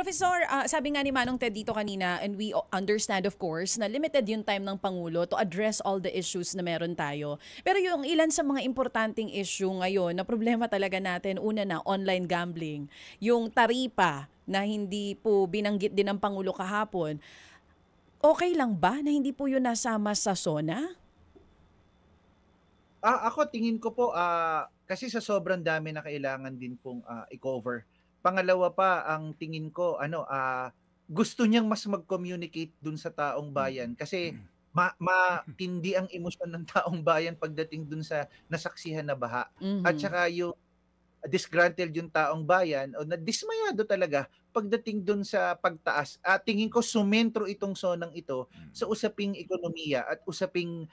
Professor, sabi nga ni Manong Ted dito kanina, and we understand of course na limited yung time ng Pangulo to address all the issues na meron tayo. Pero yung ilan sa mga importanteng issue ngayon na problema talaga natin, una na online gambling, yung taripa na hindi po binanggit din ng Pangulo kahapon. Okay lang ba na hindi po yun nasama sa SONA? Ako tingin ko po, kasi sa sobrang dami na kailangan din pong, i-cover. Pangalawa pa ang tingin ko ano, gusto niyang mas mag-communicate dun sa taong bayan Mm. kasi matindi ang emosyon ng taong bayan pagdating dun sa nasaksihan na baha. At Mhm. saka yung disgruntled yung taong bayan o nadismayado talaga pagdating dun sa pagtaas. Tingin ko sumentro itong sonang ito sa Mm. usaping ekonomiya at usaping,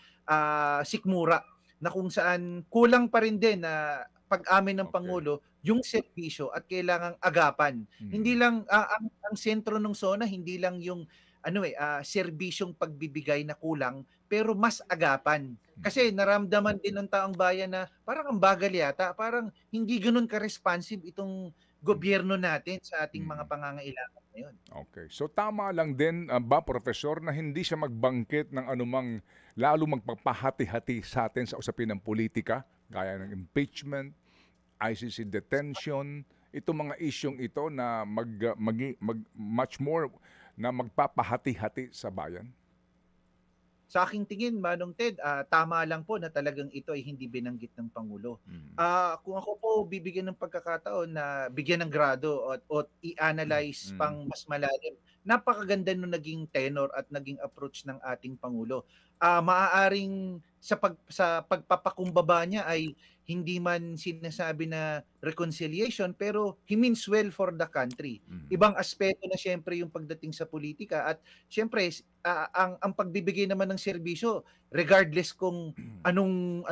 sikmura na kung saan kulang pa rin din na pag-amin ng Okey. Pangulo yung serbisyo at kailangang agapan. Hindi Mm. lang, ang sentro ng SONA hindi lang yung ano, serbisyong pagbibigay na kulang, pero mas agapan. Mm. Kasi naramdaman din ng taong bayan na parang ang bagal yata, parang hindi gano'n ka-responsive itong Mm. gobyerno natin sa ating mga Mm. pangangailangan ngayon. Okey. So tama lang din, ba Professor na hindi siya magbanggit ng anumang lalo magpapahati-hati sa atin sa usapin ng politika, gaya ng impeachment, ICC detention, itong mga isyung ito na much more na magpapahati-hati sa bayan? Sa aking tingin, Manong Ted, tama lang po na talagang ito ay hindi binanggit ng Pangulo. Mm. Kung ako po bibigyan ng pagkakataon na bigyan ng grado at Mm. i-analyze Mm. pang mas malalim, napakaganda nung naging tenor at naging approach ng ating Pangulo. Maaaring sa pagpapakumbaba niya ay hindi man sinasabi na reconciliation, pero he means well for the country. Mm. Ibang aspeto na siyempre yung pagdating sa politika at siyempre ang pagbibigay naman ng serbisyo regardless kung anong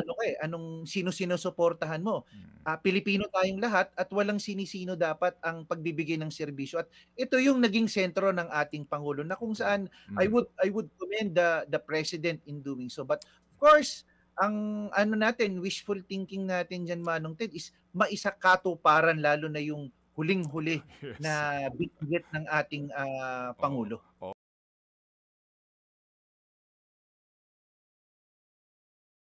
sino sinusuportahan mo. Mm. Pilipino tayong lahat at walang sinisino dapat ang pagbibigay ng serbisyo at ito yung naging sentro ng ating Pangulo na kung Okey. saan Mm. I would commend the president in doing so. But of course, ang ano natin, wishful thinking natin diyan, Manong Ted, is maisakatuparan lalo na yung huling-huli Yes. na binanggit ng ating, Oo. Pangulo.